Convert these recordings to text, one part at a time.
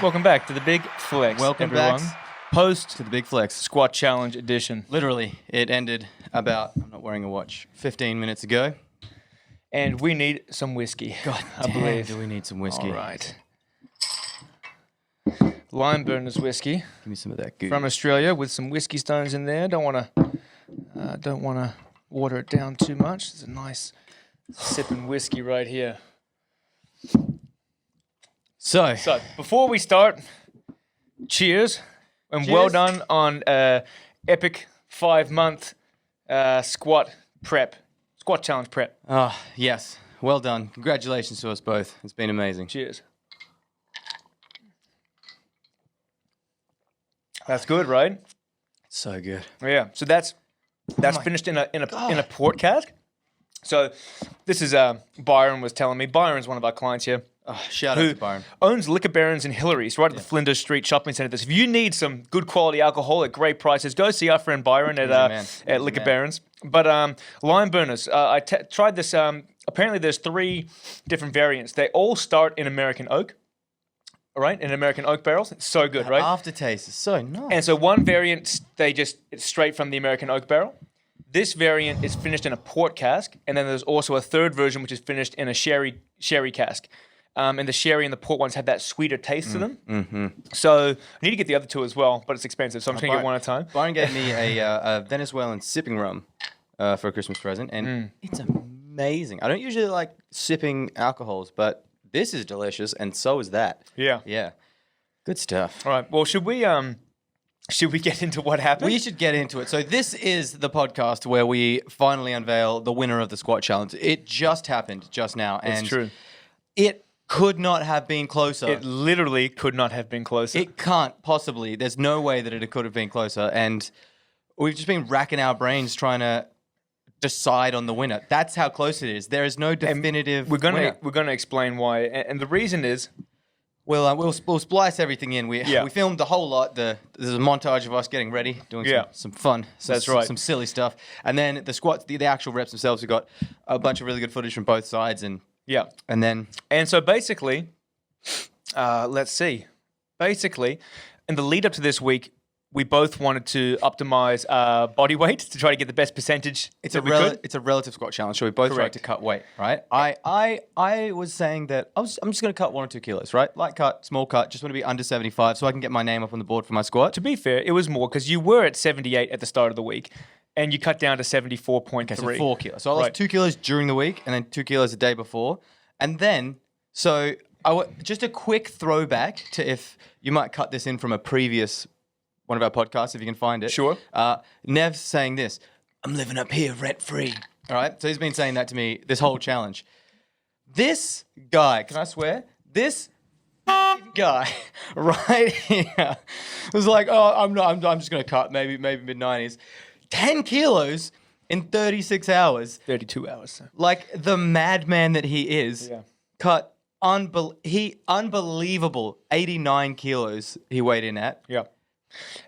Welcome back to the Big Flex. Welcome everyone. back Post to the Big Flex. Squat Challenge edition. Literally, it ended about, I'm not wearing a watch, 15 minutes ago. And we need some whiskey. God I damn, believe. do we need some whiskey. All right. Lime Burners whiskey Give me some of that goo. from Australia with some whiskey stones in there. Don't want to water it down too much. It's a nice sipping whiskey right here. So, So before we start, cheers and well Cheers. done on epic 5-month squat challenge prep. yes, well done. Congratulations to us both. It's been amazing. Cheers. That's good, right? So good. Yeah. So that's finished in a port cask. So this is Byron was telling me. Byron's one of our clients here. Shout out to Byron. Owns Liquor Barons in Hillary's, right at the Flinders Street Shopping Centre. If you need some good quality alcohol at great prices, go see our friend Byron at Liquor Barons. But Lime Burners, I tried this. Apparently, there's 3 different variants. They all start in American oak, all right? In American oak barrels. It's so good, right? Aftertaste is so nice. And so one variant, it's straight from the American oak barrel. This variant is finished in a port cask, and then there's also a third version which is finished in a sherry cask. And the sherry and the port ones have that sweeter taste to them. Mm-hmm. So I need to get the other 2 as well, but it's expensive, so I'm just going to get one at a time. Byron gave me a Venezuelan sipping rum for a Christmas present, and it's amazing. I don't usually like sipping alcohols, but this is delicious, and so is that. Yeah. Yeah. Good stuff. All right. Well, should we get into what happened? We should get into it. So this is the podcast where we finally unveil the winner of the squat challenge. It just happened just now. And it's true. It could not have been closer. It literally could not have been closer. It can't possibly. There's no way that it could have been closer. And we've just been racking our brains trying to decide on the winner. That's how close it is. There is no definitive winner. We're gonna explain why, and the reason is, We'll splice everything in. We filmed the whole lot. There's a montage of us getting ready, doing some fun. That's right. Some silly stuff. And then the squats, the actual reps themselves, we got a bunch of really good footage from both sides. And so basically, let's see. Basically, in the lead up to this week, we both wanted to optimize body weight to try to get the best percentage. It's a relative squat challenge, so we both tried to cut weight, right? I was saying that I'm just going to cut 1 or 2 kilos, right? Light cut, small cut, just want to be under 75 so I can get my name up on the board for my squat. To be fair, it was more because you were at 78 at the start of the week, and you cut down to 74.3. Okay, so 4 kilos. So I lost 2 kilos during the week, and then 2 kilos the day before, and then just a quick throwback to if you might cut this in from a previous one of our podcasts, if you can find it. Sure. Nev's saying this, I'm living up here rent-free. All right? So he's been saying that to me this whole challenge. This guy, can I swear? This guy right here was like, I'm just going to cut maybe mid-90s. 10 kilos in 36 hours. 32 hours. Like the madman that he is, cut unbelievable 89 kilos he weighed in at. Yeah.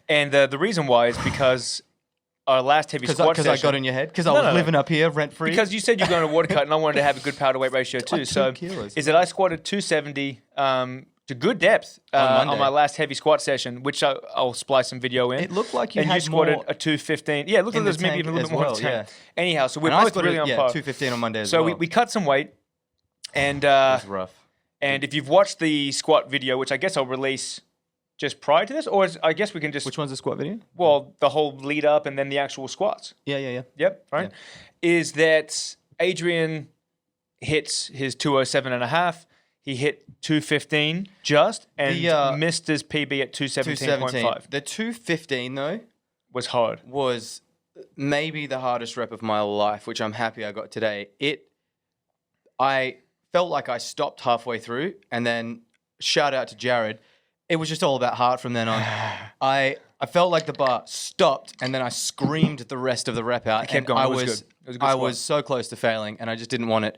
And the reason why is because our last heavy squat session... Because I got in your head? Because I was living up here rent-free? Because you said you're going to water cut, and I wanted to have a good power-to-weight ratio too. Like 2 so kilos. Is that I squatted 270 to good depth on my last heavy squat session, which I'll splice some video in. It looked like you and had you squatted more a 215. Yeah, it looked like there was maybe even a little bit more of a tank. Anyhow, so we're both really on par. 215 on Monday as so well. So we cut some weight, and it was rough. And if you've watched the squat video, which I guess I'll release just prior to this, or I guess we can just... Which one's the squat video? Well, the whole lead up and then the actual squats. Yeah. Yep, right. Yeah. Is that Adrian hits his 207.5. He hit 215 just, and missed his PB at 217.5. The 215, though... Was hard. Was maybe the hardest rep of my life, which I'm happy I got today. I felt like I stopped halfway through, and then shout out to Jared... It was just all about heart from then on. I felt like the bar stopped, and then I screamed the rest of the rep out. It kept going. It was good. It was a good squat. Was so close to failing, and I just didn't want it.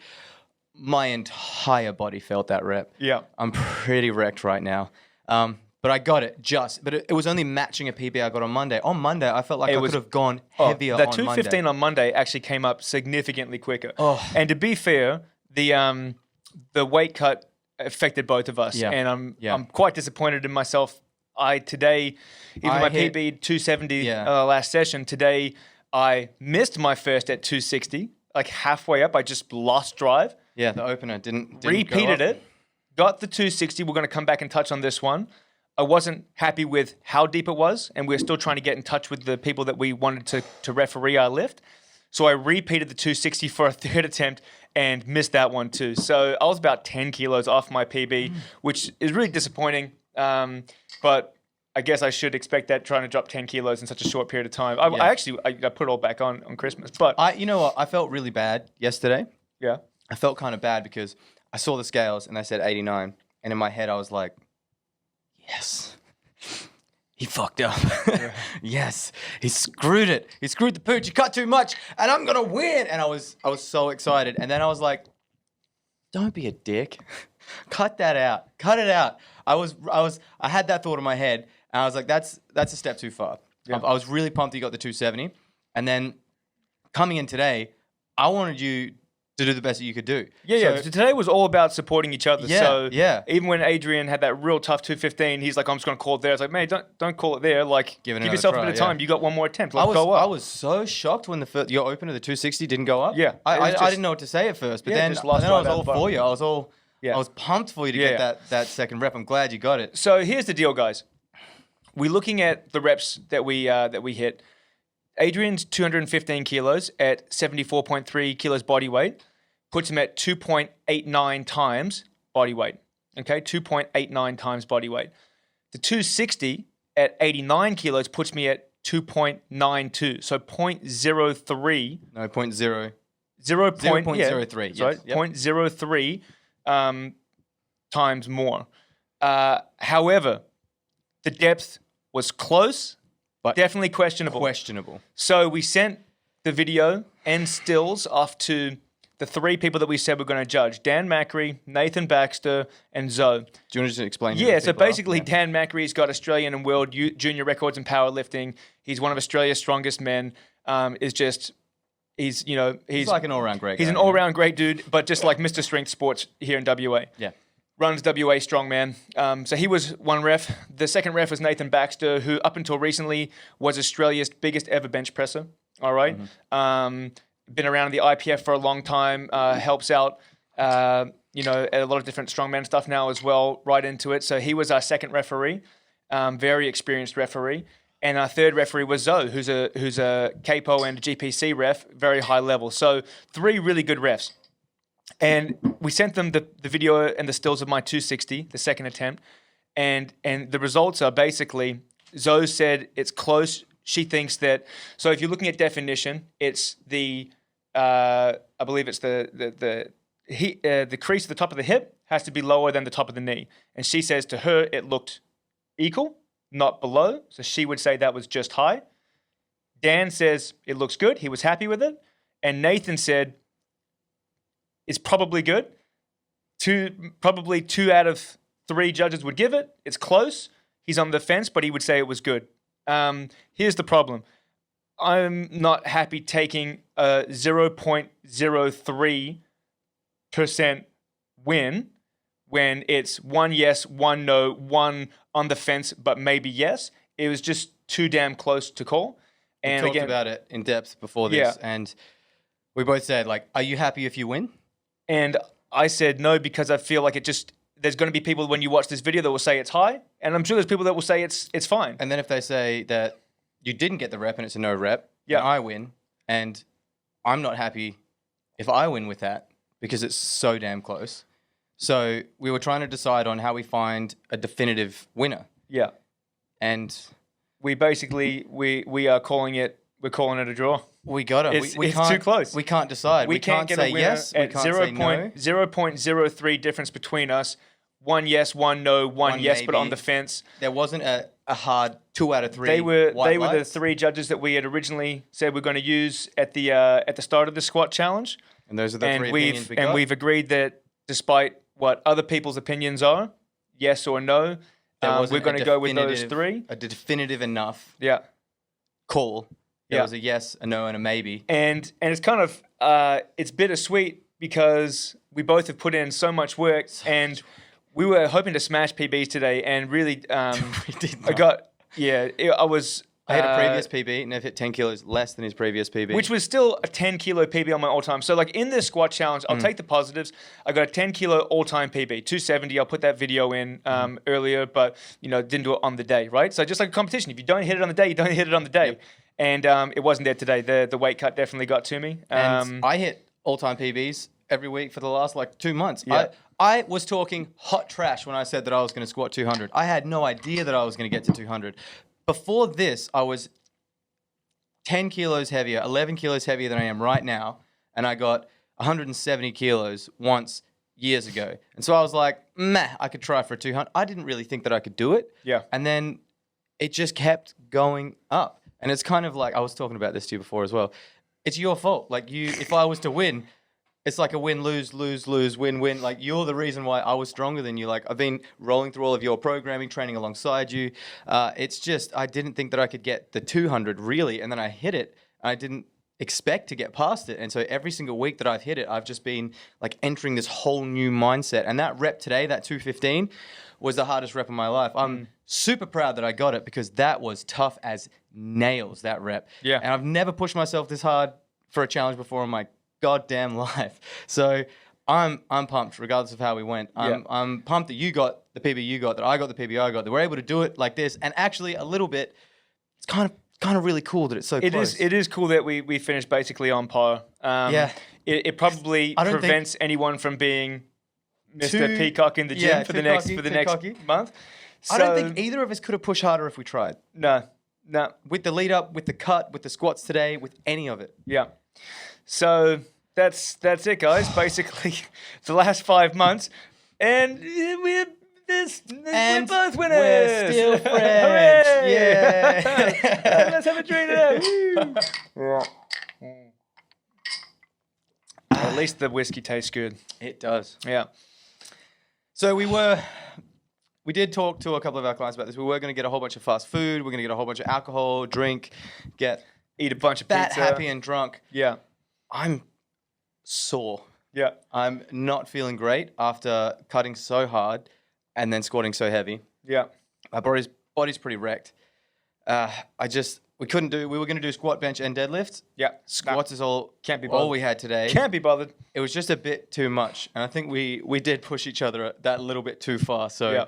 My entire body felt that rep. Yeah. I'm pretty wrecked right now. But I got it but it was only matching a PB I got on Monday. On Monday, I felt like I could have gone heavier on Monday. The 215 on Monday actually came up significantly quicker. And to be fair, the weight cut affected both of us. Yeah. And I'm quite disappointed in myself. Today, even my PB 270 last session, today I missed my first at 260, like halfway up. I just lost drive. Yeah, the opener didn't repeated it, got the 260. We're going to come back and touch on this one. I wasn't happy with how deep it was, and we're still trying to get in touch with the people that we wanted to referee our lift. So I repeated the 260 for a third attempt and missed that one too. So I was about 10 kilos off my PB, which is really disappointing. But I guess I should expect that, trying to drop 10 kilos in such a short period of time. I put it all back on Christmas. But you know what? I felt really bad yesterday. Yeah. I felt kind of bad because I saw the scales and they said 89. And in my head, I was like, yes, he fucked up. Yes, he screwed it. He screwed the pooch. He cut too much and I'm going to win. And I was so excited. And then I was like, don't be a dick. Cut that out. Cut it out. I had that thought in my head and I was like, that's a step too far. Yeah. I was really pumped you got the 270. And then coming in today, I wanted you to do the best that you could do. So today was all about supporting each other. Yeah, so even when Adrian had that real tough 215, he's like, I'm just going to call it there. I was like, man, don't call it there. Like, give yourself a bit of time. You got one more attempt. Go up. I was so shocked when your opener, the 260, didn't go up. Yeah. I didn't know what to say at first, but then I was all for you. I was pumped for you to get that second rep. I'm glad you got it. So here's the deal, guys. We're looking at the reps that we hit. Adrian's 215 kilos at 74.3 kilos body weight puts him at 2.89 times body weight. Okay, 2.89 times body weight. The 260 at 89 kilos puts me at 2.92. So 0.03. No, 0.0. 0.03. Yes. Sorry, 0.03 times more. However, the depth was close, but definitely questionable. So we sent the video and stills off to the three people that we said were going to judge: Dan Macri, Nathan Baxter, and Zoe. Do you want to just explain? Yeah, so basically Dan Macri's got Australian and world junior records in powerlifting. He's one of Australia's strongest men. He's like an all-round great guy. He's an all-round great dude, but just like Mr. Strength Sports here in WA. Yeah. Runs WA Strongman. So he was one ref. The second ref was Nathan Baxter, who up until recently was Australia's biggest ever bench presser. All right. Mm-hmm. Been around the IPF for a long time. Helps out, at a lot of different strongman stuff now as well. Right into it. So he was our second referee, very experienced referee. And our third referee was Zoe, who's a capo and a GPC ref, very high level. So three really good refs. And we sent them the video and the stills of my 260, the second attempt. And the results are basically, Zoe said it's close. She thinks that, so if you're looking at definition, it's I believe it's the crease at the top of the hip has to be lower than the top of the knee. And she says to her, it looked equal, not below. So she would say that was just high. Dan says it looks good. He was happy with it. And Nathan said, it's probably good. Probably 2 out of 3 judges would give it. It's close. He's on the fence, but he would say it was good. Here's the problem. I'm not happy taking a 0.03% win when it's 1 yes, 1 no, 1 on the fence, but maybe yes. It was just too damn close to call. And we talked about it in depth before this, and we both said, like, are you happy if you win? And I said no, because I feel like there's going to be people when you watch this video that will say it's high, and I'm sure there's people that will say it's fine. And then if they say that you didn't get the rep and it's a no rep, and I win, and I'm not happy if I win with that because it's so damn close. So we were trying to decide on how we find a definitive winner. Yeah. And we basically we're calling it a draw. We got it. It's too close. We can't decide. We can't get say a winner yes. At 0.03 difference between us. 1 yes, 1 no, 1 yes, maybe. But on the fence. There wasn't a hard 2 out of 3. They were the 3 judges that we had originally said we're going to use at the start of the squat challenge. And those are the 3 opinions we got. And we've agreed that despite what other people's opinions are, yes or no, we're going to go with those 3. A definitive enough call. There was a yes, a no, and a maybe. And it's kind of it's bittersweet because we both have put in so much work, and we were hoping to smash PBs today, and really, We did not. I I had a previous PB, Nev hit 10 kilos less than his previous PB. which was still a 10 kilo PB on my all time. So like in this squat challenge, I'll take the positives. I got a 10 kilo all time PB, 270. I'll put that video in earlier, but didn't do it on the day, right? So just like a competition, if you don't hit it on the day, you don't hit it on the day. Yep. And it wasn't there today. The weight cut definitely got to me. And I hit all-time PBs every week for the last 2 months. Yeah. I was talking hot trash when I said that I was going to squat 200. I had no idea that I was going to get to 200. Before this, I was 10 kilos heavier, 11 kilos heavier than I am right now, and I got 170 kilos once years ago. And so I was like, meh, I could try for a 200. I didn't really think that I could do it. Yeah. And then it just kept going up. And it's kind of like, I was talking about this to you before as well. It's your fault. Like if I was to win, it's like a win, lose, lose, lose, win, win. Like you're the reason why I was stronger than you. Like I've been rolling through all of your programming, training alongside you. It's just, I didn't think that I could get the 200 really. And then I hit it. I didn't expect to get past it. And so every single week that I've hit it, I've just been like entering this whole new mindset. And that rep today, that 215, was the hardest rep of my life. I'm super proud that I got it because that was tough as nails, that rep. Yeah. And I've never pushed myself this hard for a challenge before in my goddamn life. So I'm pumped regardless of how we went. I'm pumped that you got the PB you got, that I got the PB I got, that we're able to do it like this. And actually a little bit, it's kind of really cool that it's so close. It is cool that we finished basically on par. Yeah. It probably prevents anyone from being Mr. Peacock in the gym for the next month. So, I don't think either of us could have pushed harder if we tried. No. With the lead up, with the cut, with the squats today, with any of it. Yeah. So that's it, guys. Basically, the last 5 months, and we're both winners. We're still friends. Hooray! Yeah. Let's have a drink now. At least the whiskey tastes good. It does. Yeah. So we did talk to a couple of our clients about this. We were going to get a whole bunch of fast food. We're going to get a whole bunch of alcohol, drink, Eat a bunch of fat, pizza. happy, and drunk. Yeah. I'm sore. Yeah. I'm not feeling great after cutting so hard and then squatting so heavy. Yeah. My body's pretty wrecked. We were going to do squat, bench, and deadlift. Yeah. Squats is all Can't be bothered. all we had today. Can't be bothered. It was just a bit too much. And I think we did push each other that little bit too far. So Yeah.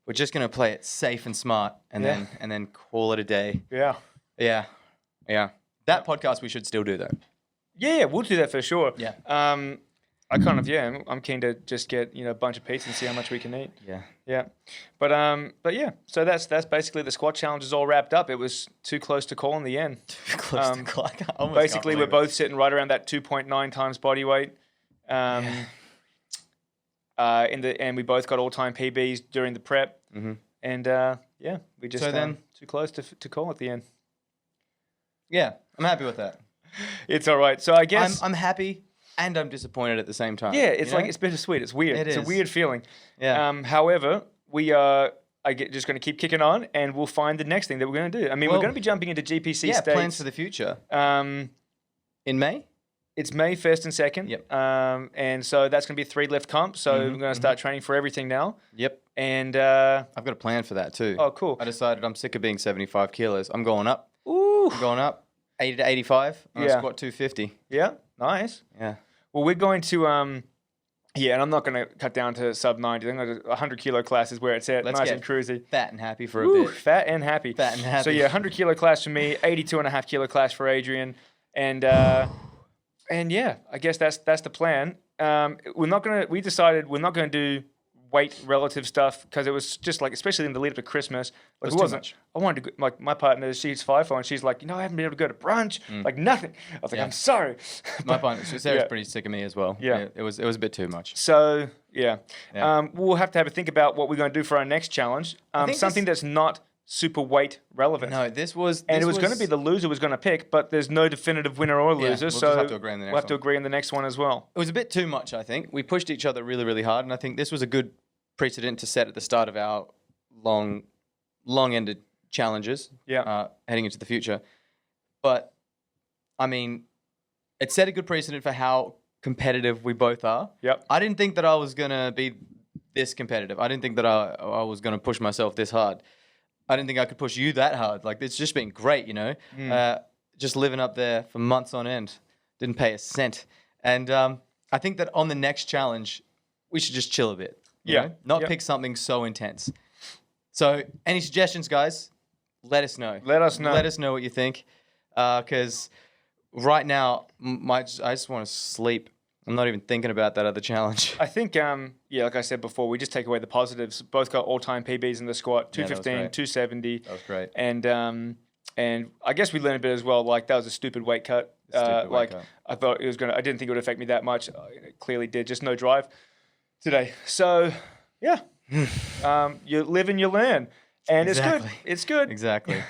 we're just going to play it safe and smart and then call it a day. Yeah. Yeah. Yeah. That podcast we should still do, though. Yeah, we'll do that for sure. Yeah. I'm keen to just get a bunch of pizza and see how much we can eat. Yeah. Yeah, but yeah. So that's basically the squat challenge is all wrapped up. It was too close to call in the end. Too close to clock. Basically, we're both sitting right around that 2.9 times body weight. And we both got all-time PBs during the prep. Mm-hmm. And we just too close to call at the end. Yeah, I'm happy with that. It's all right. So I guess I'm happy and I'm disappointed at the same time. Yeah, it's like it's bittersweet. It's weird. It's a weird feeling. Yeah. However, we are just going to keep kicking on, and we'll find the next thing that we're going to do. I mean, we're going to be jumping into GPC states. Plans for the future. In May? It's May 1st and 2nd. Yep. And so that's going to be a 3-lift comp. So we're going to start training for everything now. Yep. And I've got a plan for that too. Oh, cool. I decided I'm sick of being 75 kilos. I'm going up. Ooh. I'm going up 80 to 85. I'm going to squat 250. Yeah. Nice. Yeah. Well, we're going to and I'm not going to cut down to sub 90. I'm going to 100 kilo class is where it's at. Let's nice get and cruisy. Fat and happy for a bit. Fat and happy. Fat and happy. So yeah, 100 kilo class for me, 82.5 kilo class for Adrian, and yeah, I guess that's the plan. We decided we're not gonna do weight relative stuff because it was just like, especially in the lead up to Christmas, like, it was too much. I wanted to go, like my partner, she's FIFO, and she's like, I haven't been able to go to brunch, like nothing. I was like, I'm sorry. My partner, Sarah's pretty sick of me as well. Yeah. It was a bit too much. So yeah. We'll have to think about what we're going to do for our next challenge. Something that's not super weight relevant. No, it was going to be the loser was going to pick, but there's no definitive winner or loser. we'll so just have to agree on the next we'll have to agree on the next one as well. It was a bit too much, I think. We pushed each other really, really hard, and I think this was a good precedent to set at the start of our long-ended challenges heading into the future. But, I mean, it set a good precedent for how competitive we both are. Yep. I didn't think that I was going to be this competitive. I didn't think that I was going to push myself this hard. I didn't think I could push you that hard. Like, it's just been great, you know? Just living up there for months on end. Didn't pay a cent. And I think that on the next challenge, we should just chill a bit. You know? Not pick something so intense. So, any suggestions, guys? Let us know. Let us know. Let us know what you think. Because right now, I just want to sleep. I'm not even thinking about that other challenge. I think, like I said before, we just take away the positives. Both got all-time PBs in the squat, 215, 270. That was great. And I guess we learned a bit as well. Like, that was a stupid weight cut. Weight cut. I thought it was I didn't think it would affect me that much. It clearly did. Just no drive today. So, yeah. You live and you learn. And Exactly. It's good. Exactly.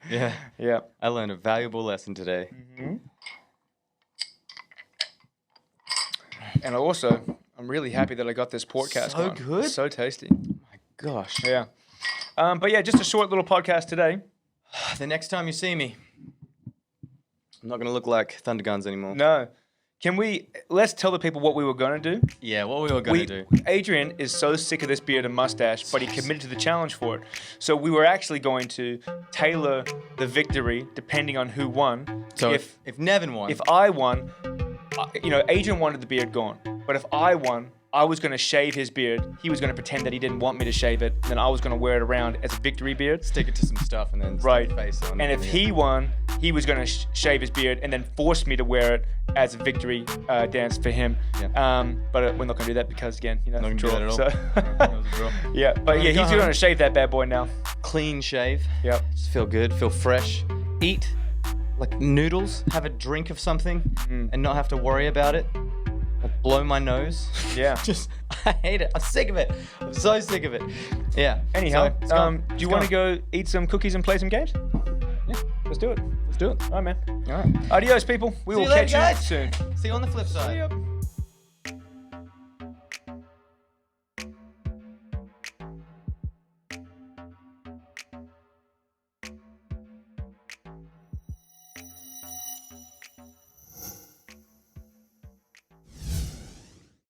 Yeah. Yeah. I learned a valuable lesson today. Mm-hmm. And I'm really happy that I got this portcast. So on. good. So tasty. My gosh. Yeah. But yeah, just a short little podcast today. The next time you see me, I'm not going to look like Thunder Guns anymore. No. Let's tell the people what we were going to do. Yeah, what we were going to do. Adrian is so sick of this beard and mustache, but he committed to the challenge for it. So we were actually going to tailor the victory depending on who won. So if Nevin won. If I won, Adrian wanted the beard gone. But if I won, I was going to shave his beard. He was going to pretend that he didn't want me to shave it. And then I was going to wear it around as a victory beard. Stick it to some stuff and then stick the face on. And if he won, he was going to shave his beard and then force me to wear it as a victory dance for him. Yeah. But we're not going to do that because, again, not going to do that at all. So That was a draw. yeah, but yeah, he's going to shave that bad boy now. Clean shave. Yep. Just feel good, feel fresh. Eat like noodles, have a drink of something and not have to worry about it. Like blow my nose. Yeah. I hate it. I'm sick of it. I'm so sick of it. Yeah. Anyhow, So, do you want to go eat some cookies and play some games? Yeah. Let's do it. Let's do it. All right, man. All right. Adios, people. We will See you later, catch guys. you soon. See you on the flip side. See ya.